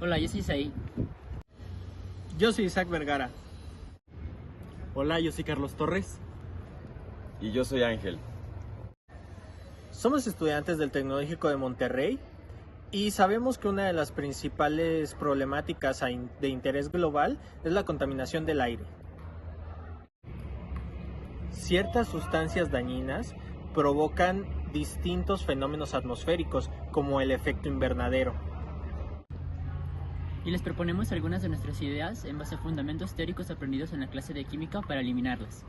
Hola, yo soy Isaí. Yo soy Isaac Vergara. Hola, yo soy Carlos Torres. Y yo soy Ángel. Somos estudiantes del Tecnológico de Monterrey y sabemos que una de las principales problemáticas de interés global es la contaminación del aire. Ciertas sustancias dañinas provocan distintos fenómenos atmosféricos, como el efecto invernadero. Y les proponemos algunas de nuestras ideas en base a fundamentos teóricos aprendidos en la clase de química para eliminarlas.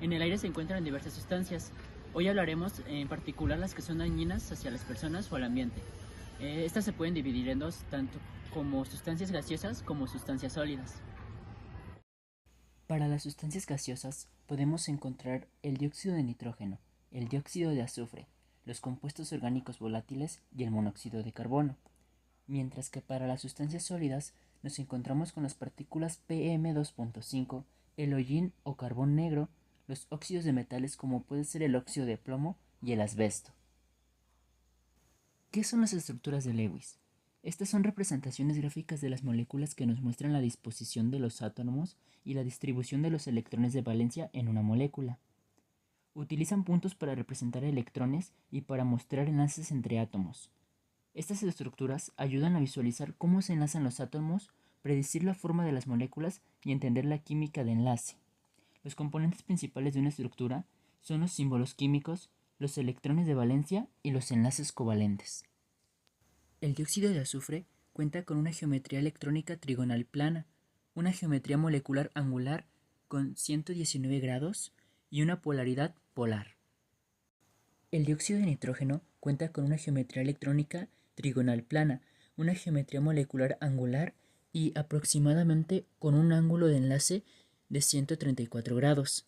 En el aire se encuentran diversas sustancias. Hoy hablaremos en particular las que son dañinas hacia las personas o al ambiente. Estas se pueden dividir en dos, tanto como sustancias gaseosas como sustancias sólidas. Para las sustancias gaseosas podemos encontrar el dióxido de nitrógeno, el dióxido de azufre, los compuestos orgánicos volátiles y el monóxido de carbono. Mientras que para las sustancias sólidas nos encontramos con las partículas PM2.5, el hollín o carbón negro, los óxidos de metales como puede ser el óxido de plomo y el asbesto. ¿Qué son las estructuras de Lewis? Estas son representaciones gráficas de las moléculas que nos muestran la disposición de los átomos y la distribución de los electrones de valencia en una molécula. Utilizan puntos para representar electrones y para mostrar enlaces entre átomos. Estas estructuras ayudan a visualizar cómo se enlazan los átomos, predecir la forma de las moléculas y entender la química de enlace. Los componentes principales de una estructura son los símbolos químicos, los electrones de valencia y los enlaces covalentes. El dióxido de azufre cuenta con una geometría electrónica trigonal plana, una geometría molecular angular con 119 grados y una polaridad polar. El dióxido de nitrógeno cuenta con una geometría electrónica trigonal plana, una geometría molecular angular y aproximadamente con un ángulo de enlace de 134 grados,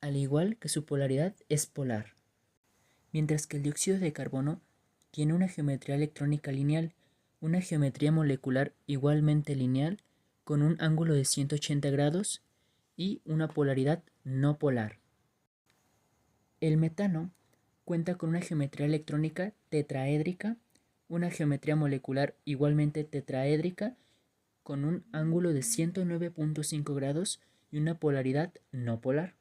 al igual que su polaridad es polar. Mientras que el dióxido de carbono tiene una geometría electrónica lineal, una geometría molecular igualmente lineal, con un ángulo de 180 grados y una polaridad no polar. El metano cuenta con una geometría electrónica tetraédrica, una geometría molecular igualmente tetraédrica, con un ángulo de 109.5 grados y una polaridad no polar.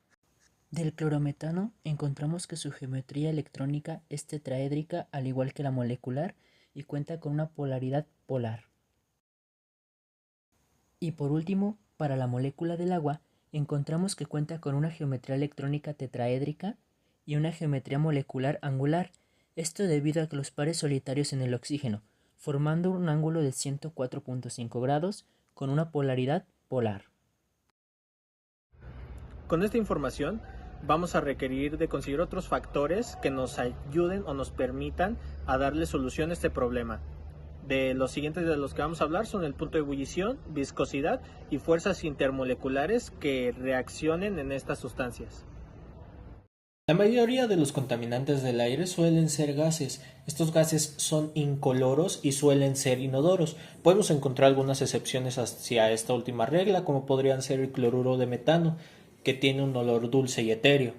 Del clorometano encontramos que su geometría electrónica es tetraédrica al igual que la molecular y cuenta con una polaridad polar. Y por último, para la molécula del agua, encontramos que cuenta con una geometría electrónica tetraédrica y una geometría molecular angular, esto debido a que los pares solitarios en el oxígeno, formando un ángulo de 104.5 grados con una polaridad polar. Con esta información vamos a requerir de conseguir otros factores que nos ayuden o nos permitan a darle solución a este problema. De los siguientes de los que vamos a hablar son el punto de ebullición, viscosidad y fuerzas intermoleculares que reaccionen en estas sustancias. La mayoría de los contaminantes del aire suelen ser gases. Estos gases son incoloros y suelen ser inodoros. Podemos encontrar algunas excepciones hacia esta última regla, como podrían ser el cloruro de metano, que tiene un olor dulce y etéreo.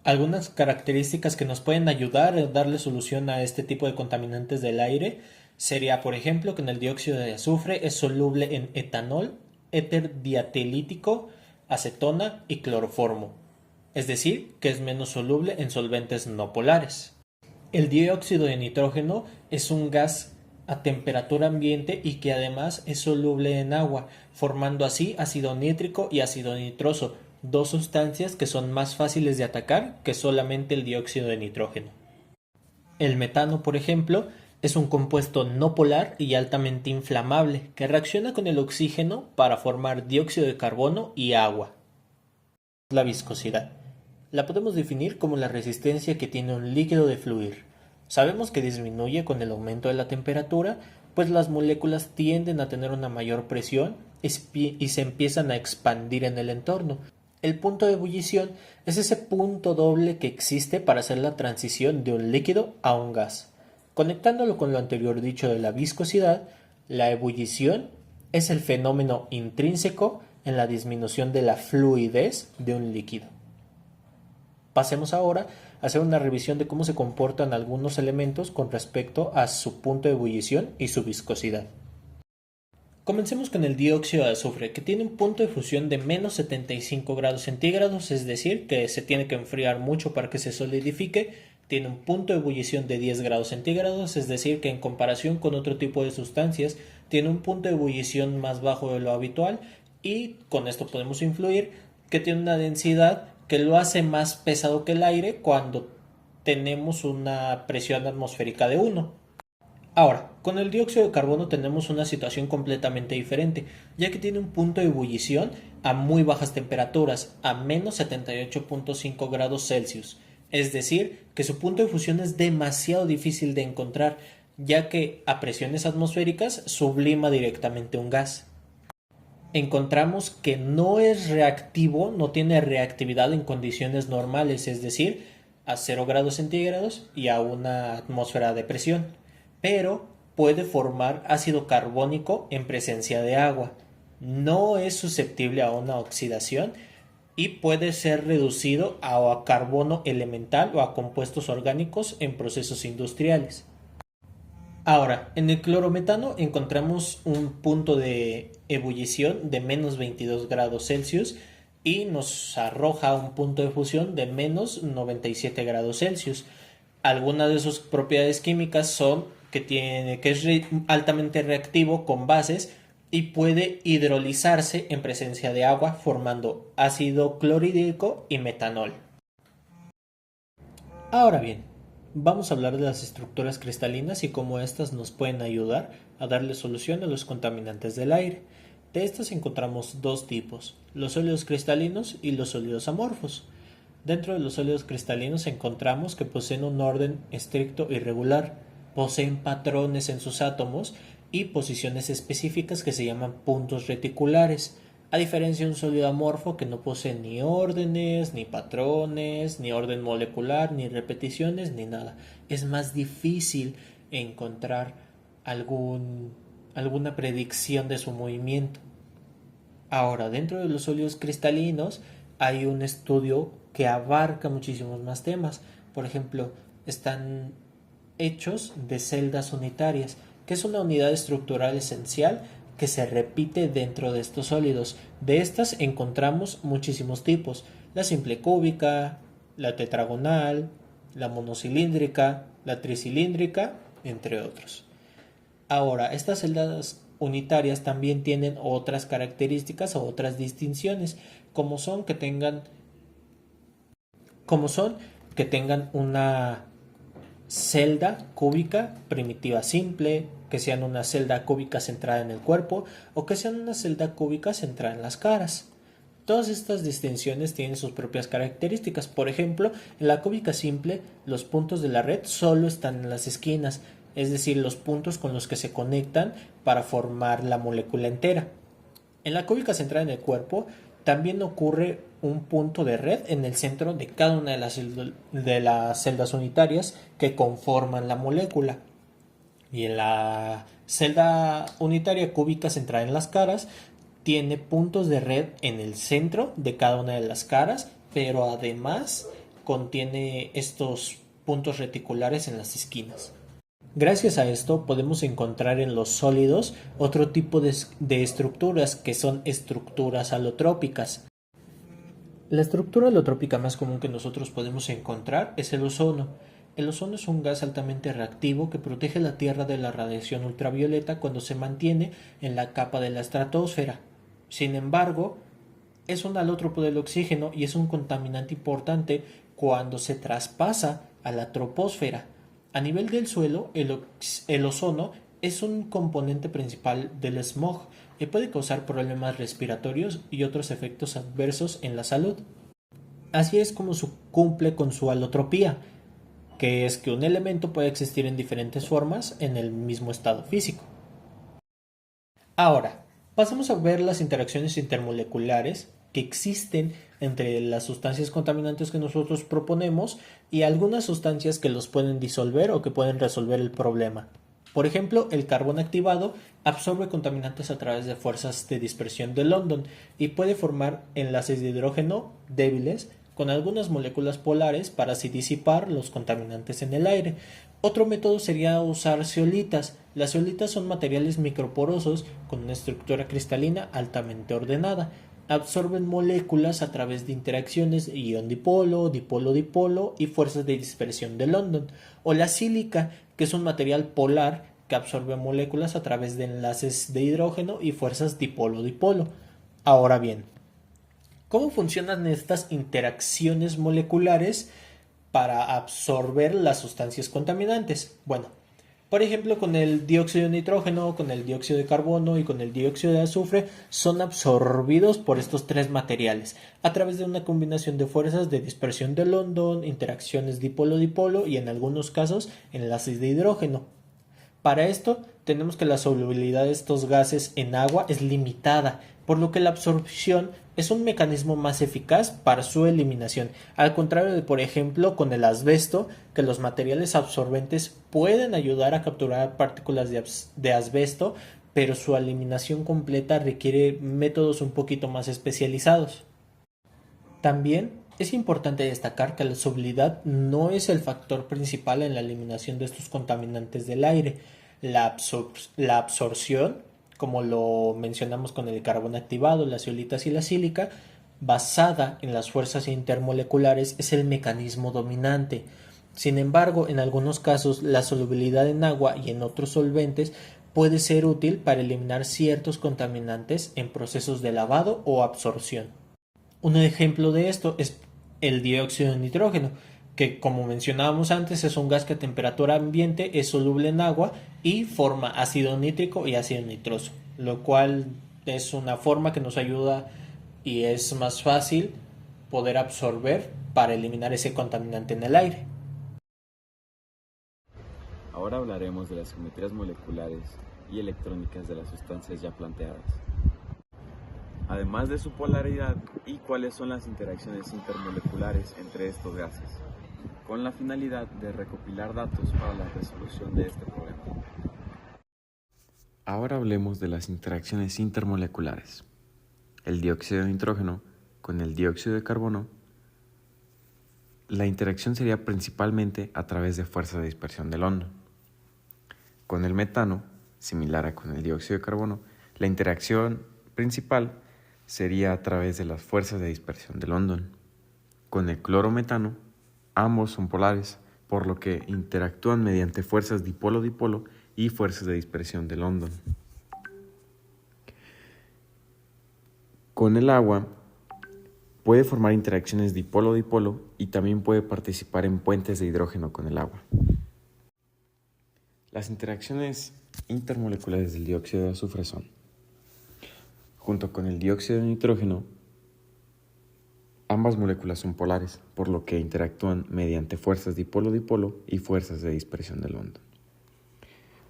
Algunas características que nos pueden ayudar a darle solución a este tipo de contaminantes del aire sería, por ejemplo, que en el dióxido de azufre es soluble en etanol, éter diatilítico, acetona y cloroformo. Es decir, que es menos soluble en solventes no polares. El dióxido de nitrógeno es un gas a temperatura ambiente y que además es soluble en agua, formando así ácido nítrico y ácido nitroso, dos sustancias que son más fáciles de atacar que solamente el dióxido de nitrógeno. El metano, por ejemplo, es un compuesto no polar y altamente inflamable que reacciona con el oxígeno para formar dióxido de carbono y agua. La viscosidad. La podemos definir como la resistencia que tiene un líquido de fluir. Sabemos que disminuye con el aumento de la temperatura, pues las moléculas tienden a tener una mayor presión y se empiezan a expandir en el entorno. El punto de ebullición es ese punto doble que existe para hacer la transición de un líquido a un gas. Conectándolo con lo anterior dicho de la viscosidad, la ebullición es el fenómeno intrínseco en la disminución de la fluidez de un líquido. Pasemos ahora a hacer una revisión de cómo se comportan algunos elementos con respecto a su punto de ebullición y su viscosidad. Comencemos con el dióxido de azufre, que tiene un punto de fusión de menos 75 grados centígrados, es decir, que se tiene que enfriar mucho para que se solidifique. Tiene un punto de ebullición de 10 grados centígrados, es decir, que en comparación con otro tipo de sustancias, tiene un punto de ebullición más bajo de lo habitual, y con esto podemos influir que tiene una densidad que lo hace más pesado que el aire cuando tenemos una presión atmosférica de 1. Ahora, con el dióxido de carbono tenemos una situación completamente diferente, ya que tiene un punto de ebullición a muy bajas temperaturas, a menos 78.5 grados Celsius. Es decir, que su punto de fusión es demasiado difícil de encontrar, ya que a presiones atmosféricas sublima directamente un gas. Encontramos que no es reactivo, no tiene reactividad en condiciones normales, es decir, a 0 grados centígrados y a una atmósfera de presión, pero puede formar ácido carbónico en presencia de agua. No es susceptible a una oxidación y puede ser reducido a carbono elemental o a compuestos orgánicos en procesos industriales. Ahora, en el clorometano encontramos un punto de ebullición de menos 22 grados Celsius y nos arroja un punto de fusión de menos 97 grados Celsius. Algunas de sus propiedades químicas son que es altamente reactivo con bases y puede hidrolizarse en presencia de agua formando ácido clorhídrico y metanol. Ahora bien, vamos a hablar de las estructuras cristalinas y cómo éstas nos pueden ayudar a darle solución a los contaminantes del aire. De estas encontramos dos tipos, los sólidos cristalinos y los sólidos amorfos. Dentro de los sólidos cristalinos encontramos que poseen un orden estricto y regular, poseen patrones en sus átomos y posiciones específicas que se llaman puntos reticulares, a diferencia de un sólido amorfo que no posee ni órdenes, ni patrones, ni orden molecular, ni repeticiones, ni nada. Es más difícil encontrar alguna predicción de su movimiento. Ahora, dentro de los sólidos cristalinos hay un estudio que abarca muchísimos más temas. Por ejemplo, están hechos de celdas unitarias, que es una unidad estructural esencial que se repite dentro de estos sólidos. De estas encontramos muchísimos tipos: la simple cúbica, la tetragonal, la monocilíndrica, la tricilíndrica, entre otros. Ahora, estas celdas unitarias también tienen otras características o otras distinciones, como son que tengan una celda cúbica primitiva simple, que sean una celda cúbica centrada en el cuerpo o que sean una celda cúbica centrada en las caras. Todas estas distinciones tienen sus propias características. Por ejemplo, en la cúbica simple, los puntos de la red solo están en las esquinas, es decir, los puntos con los que se conectan para formar la molécula entera. En la cúbica centrada en el cuerpo, también ocurre un punto de red en el centro de cada una de las celdas unitarias que conforman la molécula. Y en la celda unitaria cúbica centrada en las caras, tiene puntos de red en el centro de cada una de las caras, pero además contiene estos puntos reticulares en las esquinas. Gracias a esto podemos encontrar en los sólidos otro tipo de estructuras, que son estructuras alotrópicas. La estructura alotrópica más común que nosotros podemos encontrar es el ozono. El ozono es un gas altamente reactivo que protege la Tierra de la radiación ultravioleta cuando se mantiene en la capa de la estratosfera. Sin embargo, es un alótropo del oxígeno y es un contaminante importante cuando se traspasa a la troposfera. A nivel del suelo, el ozono es un componente principal del smog y puede causar problemas respiratorios y otros efectos adversos en la salud. Así es como cumple con su alotropía, que es que un elemento puede existir en diferentes formas en el mismo estado físico. Ahora, pasamos a ver las interacciones intermoleculares que existen entre las sustancias contaminantes que nosotros proponemos y algunas sustancias que los pueden disolver o que pueden resolver el problema. Por ejemplo, el carbón activado absorbe contaminantes a través de fuerzas de dispersión de London y puede formar enlaces de hidrógeno débiles con algunas moléculas polares para así disipar los contaminantes en el aire. Otro método sería usar zeolitas. Las zeolitas son materiales microporosos con una estructura cristalina altamente ordenada. Absorben moléculas a través de interacciones ion-dipolo, dipolo-dipolo y fuerzas de dispersión de London. O la sílica, que es un material polar que absorbe moléculas a través de enlaces de hidrógeno y fuerzas dipolo-dipolo. Ahora bien, ¿cómo funcionan estas interacciones moleculares para absorber las sustancias contaminantes? Bueno, por ejemplo, con el dióxido de nitrógeno, con el dióxido de carbono y con el dióxido de azufre son absorbidos por estos tres materiales a través de una combinación de fuerzas de dispersión de London, interacciones dipolo-dipolo y en algunos casos enlaces de hidrógeno. Para esto tenemos que la solubilidad de estos gases en agua es limitada, por lo que la absorción es un mecanismo más eficaz para su eliminación, al contrario de, por ejemplo, con el asbesto, que los materiales absorbentes pueden ayudar a capturar partículas de asbesto, pero su eliminación completa requiere métodos un poquito más especializados. También es importante destacar que la solubilidad no es el factor principal en la eliminación de estos contaminantes del aire. La absorción, como lo mencionamos con el carbón activado, las zeolitas y la sílica, basada en las fuerzas intermoleculares, es el mecanismo dominante. Sin embargo, en algunos casos, la solubilidad en agua y en otros solventes puede ser útil para eliminar ciertos contaminantes en procesos de lavado o absorción. Un ejemplo de esto es el dióxido de nitrógeno, que como mencionábamos antes es un gas que a temperatura ambiente es soluble en agua y forma ácido nítrico y ácido nitroso, lo cual es una forma que nos ayuda y es más fácil poder absorber para eliminar ese contaminante en el aire. Ahora hablaremos de las geometrías moleculares y electrónicas de las sustancias ya planteadas, además de su polaridad y cuáles son las interacciones intermoleculares entre estos gases, con la finalidad de recopilar datos para la resolución de este problema. Ahora hablemos de las interacciones intermoleculares. El dióxido de nitrógeno con el dióxido de carbono. La interacción sería principalmente a través de fuerza de dispersión de London. Con el metano, similar a con el dióxido de carbono, la interacción principal sería a través de las fuerzas de dispersión de London. Con el clorometano, ambos son polares, por lo que interactúan mediante fuerzas dipolo-dipolo y fuerzas de dispersión de London. Con el agua, puede formar interacciones dipolo-dipolo y también puede participar en puentes de hidrógeno con el agua. Las interacciones intermoleculares del dióxido de azufre son, junto con el dióxido de nitrógeno, ambas moléculas son polares, por lo que interactúan mediante fuerzas dipolo-dipolo y fuerzas de dispersión de London.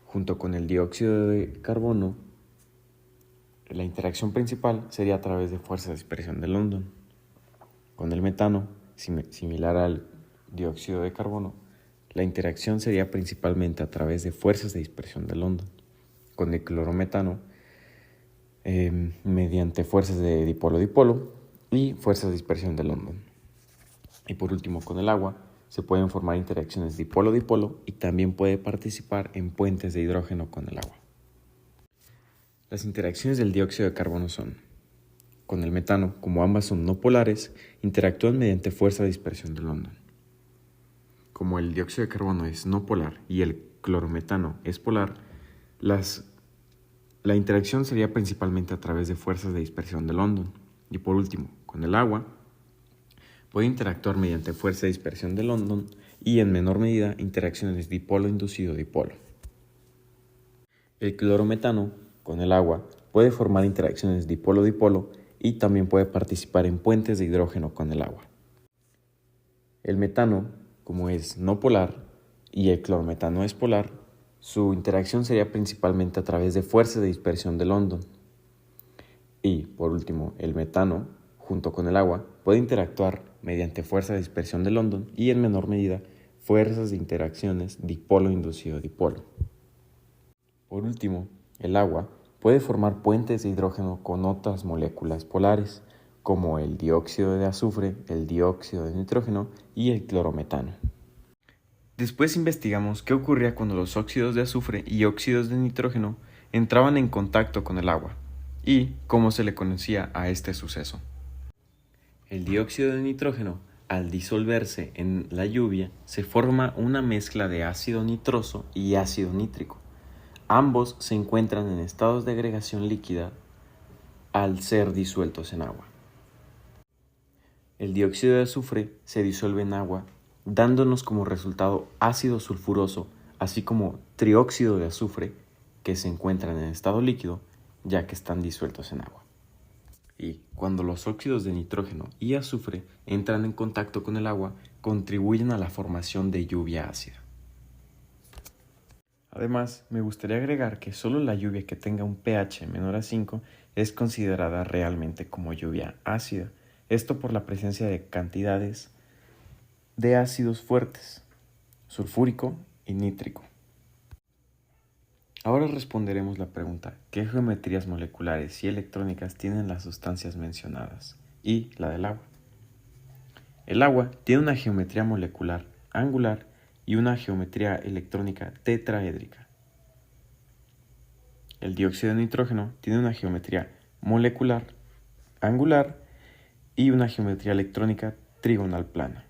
Junto con el dióxido de carbono, la interacción principal sería a través de fuerzas de dispersión de London. Con el metano, similar al dióxido de carbono, la interacción sería principalmente a través de fuerzas de dispersión de London. Con el clorometano, mediante fuerzas de dipolo-dipolo y fuerzas de dispersión de London. Y por último, con el agua, se pueden formar interacciones dipolo-dipolo y también puede participar en puentes de hidrógeno con el agua. Las interacciones del dióxido de carbono son, con el metano, como ambas son no polares, interactúan mediante fuerza de dispersión de London. Como el dióxido de carbono es no polar y el clorometano es polar, la interacción sería principalmente a través de fuerzas de dispersión de London. Y por último, con el agua, puede interactuar mediante fuerza de dispersión de London y en menor medida interacciones dipolo inducido dipolo. El clorometano con el agua puede formar interacciones dipolo-dipolo y también puede participar en puentes de hidrógeno con el agua. El metano, como es no polar y el clorometano es polar, su interacción sería principalmente a través de fuerzas de dispersión de London. Y, por último, el metano, junto con el agua, puede interactuar mediante fuerza de dispersión de London y, en menor medida, fuerzas de interacciones dipolo inducido dipolo. Por último, el agua puede formar puentes de hidrógeno con otras moléculas polares, como el dióxido de azufre, el dióxido de nitrógeno y el clorometano. Después investigamos qué ocurría cuando los óxidos de azufre y óxidos de nitrógeno entraban en contacto con el agua y cómo se le conocía a este suceso. El dióxido de nitrógeno, al disolverse en la lluvia, se forma una mezcla de ácido nitroso y ácido nítrico. Ambos se encuentran en estados de agregación líquida al ser disueltos en agua. El dióxido de azufre se disuelve en agua, dándonos como resultado ácido sulfuroso, así como trióxido de azufre, que se encuentran en estado líquido, ya que están disueltos en agua. Y cuando los óxidos de nitrógeno y azufre entran en contacto con el agua, contribuyen a la formación de lluvia ácida. Además, me gustaría agregar que solo la lluvia que tenga un pH menor a 5 es considerada realmente como lluvia ácida. Esto por la presencia de cantidades de ácidos fuertes, sulfúrico y nítrico. Ahora responderemos la pregunta: ¿qué geometrías moleculares y electrónicas tienen las sustancias mencionadas? Y la del agua. El agua tiene una geometría molecular angular y una geometría electrónica tetraédrica. El dióxido de nitrógeno tiene una geometría molecular angular y una geometría electrónica trigonal plana.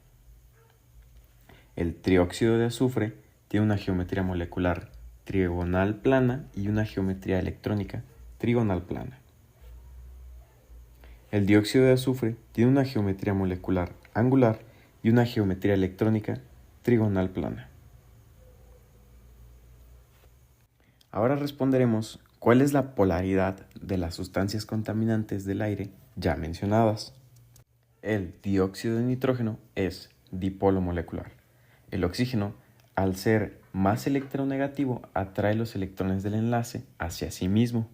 El trióxido de azufre tiene una geometría molecular trigonal plana y una geometría electrónica trigonal plana. El dióxido de azufre tiene una geometría molecular angular y una geometría electrónica trigonal plana. Ahora responderemos cuál es la polaridad de las sustancias contaminantes del aire ya mencionadas. El dióxido de nitrógeno es dipolo molecular. El oxígeno, al ser más electronegativo, atrae los electrones del enlace hacia sí mismo.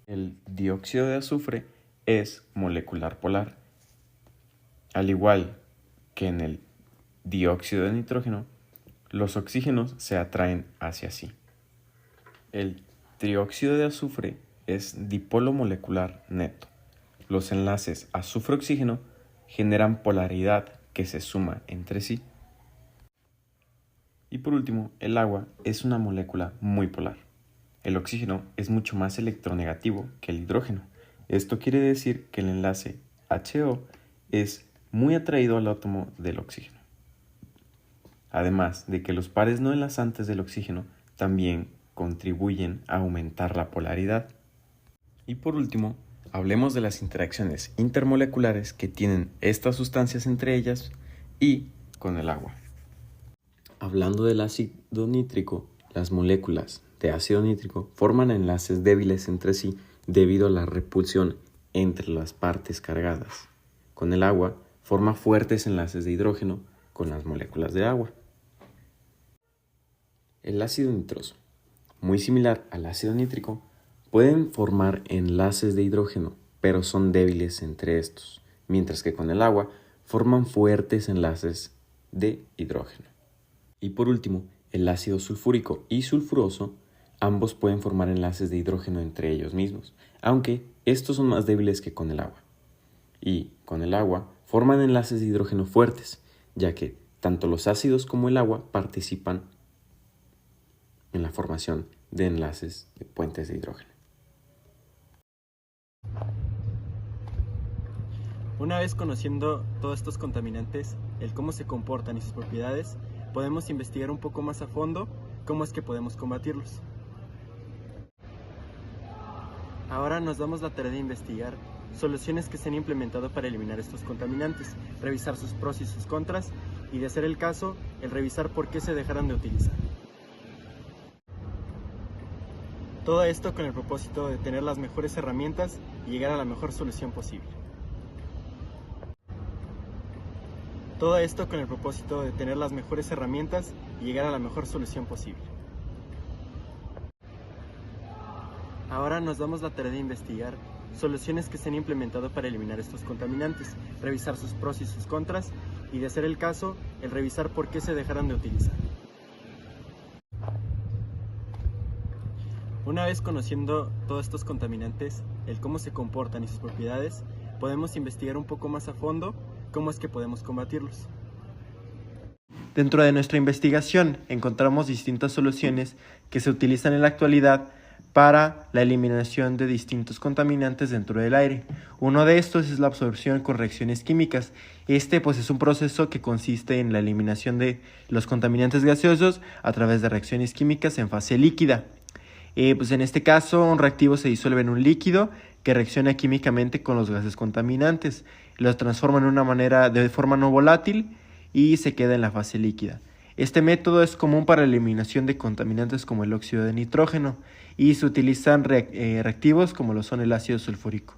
El dióxido de azufre es molecular polar. Al igual que en el dióxido de nitrógeno, los oxígenos se atraen hacia sí. El trióxido de azufre es dipolo molecular neto. Los enlaces azufre-oxígeno generan polaridad que se suma entre sí. Y por último, el agua es una molécula muy polar. El oxígeno es mucho más electronegativo que el hidrógeno. Esto quiere decir que el enlace HO es muy atraído al átomo del oxígeno. Además de que los pares no enlazantes del oxígeno también contribuyen a aumentar la polaridad. Y por último, hablemos de las interacciones intermoleculares que tienen estas sustancias entre ellas y con el agua. Hablando del ácido nítrico, las moléculas de ácido nítrico forman enlaces débiles entre sí debido a la repulsión entre las partes cargadas. Con el agua, forma fuertes enlaces de hidrógeno con las moléculas de agua. El ácido nitroso, muy similar al ácido nítrico, pueden formar enlaces de hidrógeno, pero son débiles entre estos, mientras que con el agua forman fuertes enlaces de hidrógeno. Y por último, el ácido sulfúrico y sulfuroso, ambos pueden formar enlaces de hidrógeno entre ellos mismos, aunque estos son más débiles que con el agua. Y con el agua forman enlaces de hidrógeno fuertes, ya que tanto los ácidos como el agua participan en la formación de enlaces de puentes de hidrógeno. Una vez conociendo todos estos contaminantes, el cómo se comportan y sus propiedades, podemos investigar un poco más a fondo cómo es que podemos combatirlos. Ahora nos damos la tarea de investigar soluciones que se han implementado para eliminar estos contaminantes, revisar sus pros y sus contras y, de ser el caso, el revisar por qué se dejaron de utilizar. Todo esto con el propósito de tener las mejores herramientas y llegar a la mejor solución posible. Todo esto con el propósito de tener las mejores herramientas y llegar a la mejor solución posible. Ahora nos damos la tarea de investigar soluciones que se han implementado para eliminar estos contaminantes, revisar sus pros y sus contras y, de ser el caso, el revisar por qué se dejaron de utilizar. Una vez conociendo todos estos contaminantes, el cómo se comportan y sus propiedades, podemos investigar un poco más a fondo cómo es que podemos combatirlos. Dentro de nuestra investigación encontramos distintas soluciones que se utilizan en la actualidad para la eliminación de distintos contaminantes dentro del aire. Uno de estos es la absorción con reacciones químicas. Pues es un proceso que consiste en la eliminación de los contaminantes gaseosos a través de reacciones químicas en fase líquida. En este caso, un reactivo se disuelve en un líquido que reacciona químicamente con los gases contaminantes, los transforma de forma no volátil y se queda en la fase líquida. Este método es común para la eliminación de contaminantes como el óxido de nitrógeno y se utilizan reactivos como lo son el ácido sulfúrico.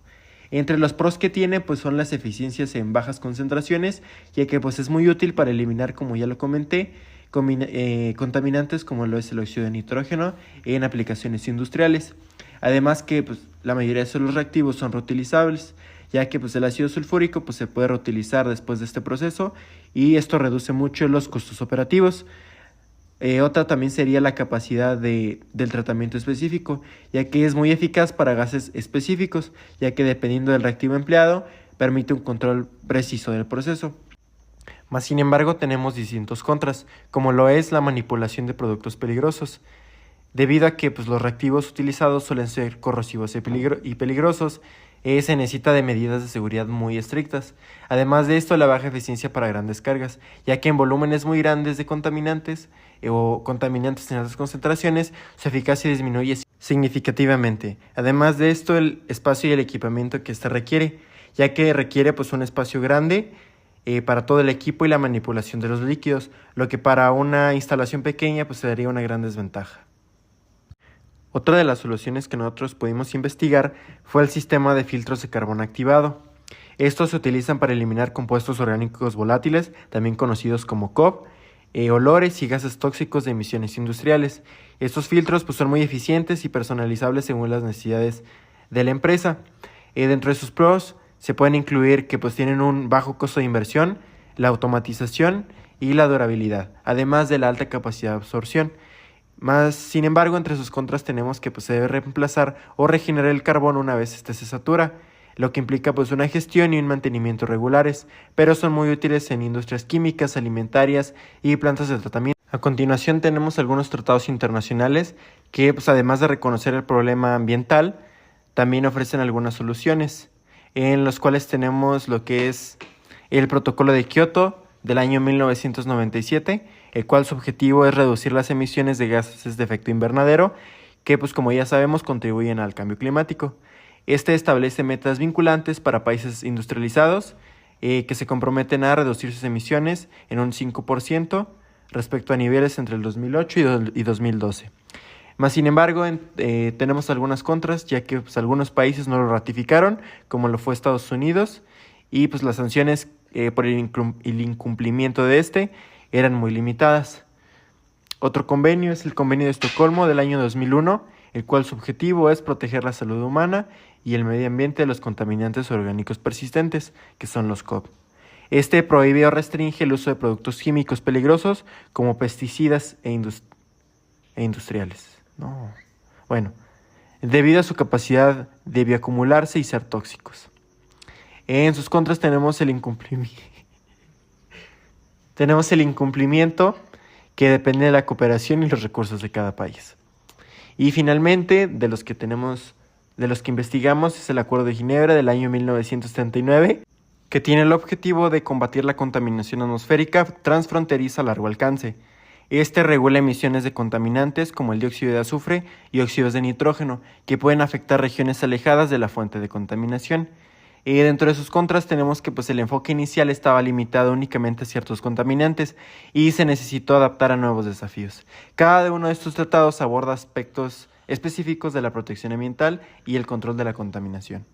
Entre los pros que tiene son las eficiencias en bajas concentraciones, ya que es muy útil para eliminar, como ya lo comenté, contaminantes como lo es el óxido de nitrógeno en aplicaciones industriales. Además que la mayoría de los reactivos son reutilizables, ya que el ácido sulfúrico se puede reutilizar después de este proceso y esto reduce mucho los costos operativos. Otra también sería la capacidad del tratamiento específico, ya que es muy eficaz para gases específicos, ya que dependiendo del reactivo empleado permite un control preciso del proceso. Sin embargo, tenemos distintos contras, como lo es la manipulación de productos peligrosos, debido a que los reactivos utilizados suelen ser corrosivos y peligrosos. Se necesita de medidas de seguridad muy estrictas. Además de esto, la baja eficiencia para grandes cargas, ya que en volúmenes muy grandes de contaminantes o contaminantes en altas concentraciones, su eficacia disminuye significativamente. Además de esto, el espacio y el equipamiento que éste requiere, ya que requiere un espacio grande para todo el equipo y la manipulación de los líquidos, lo que para una instalación pequeña se daría una gran desventaja. Otra de las soluciones que nosotros pudimos investigar fue el sistema de filtros de carbón activado. Estos se utilizan para eliminar compuestos orgánicos volátiles, también conocidos como COV, olores y gases tóxicos de emisiones industriales. Estos filtros son muy eficientes y personalizables según las necesidades de la empresa. Dentro de sus pros se pueden incluir que tienen un bajo costo de inversión, la automatización y la durabilidad, además de la alta capacidad de absorción. Sin embargo, entre sus contras tenemos que se debe reemplazar o regenerar el carbón una vez este se satura, lo que implica una gestión y un mantenimiento regulares, pero son muy útiles en industrias químicas, alimentarias y plantas de tratamiento. A continuación tenemos algunos tratados internacionales que además de reconocer el problema ambiental, también ofrecen algunas soluciones, en los cuales tenemos lo que es el Protocolo de Kioto del año 1997, el cual su objetivo es reducir las emisiones de gases de efecto invernadero, que como ya sabemos contribuyen al cambio climático. Este establece metas vinculantes para países industrializados que se comprometen a reducir sus emisiones en un 5% respecto a niveles entre el 2008 y 2012. Sin embargo, tenemos algunas contras, ya que algunos países no lo ratificaron, como lo fue Estados Unidos, y las sanciones por el incumplimiento de eran muy limitadas. Otro convenio es el Convenio de Estocolmo del año 2001, el cual su objetivo es proteger la salud humana y el medio ambiente de los contaminantes orgánicos persistentes, que son los COV. Prohíbe o restringe el uso de productos químicos peligrosos como pesticidas e industriales. Debido a su capacidad de bioacumularse y ser tóxicos. En sus contras tenemos el incumplimiento que depende de la cooperación y los recursos de cada país. Y finalmente, de los que investigamos es el Acuerdo de Ginebra del año 1979, que tiene el objetivo de combatir la contaminación atmosférica transfronteriza a largo alcance. Regula emisiones de contaminantes como el dióxido de azufre y óxidos de nitrógeno, que pueden afectar regiones alejadas de la fuente de contaminación. Dentro de sus contras tenemos que el enfoque inicial estaba limitado únicamente a ciertos contaminantes y se necesitó adaptar a nuevos desafíos. Cada uno de estos tratados aborda aspectos específicos de la protección ambiental y el control de la contaminación.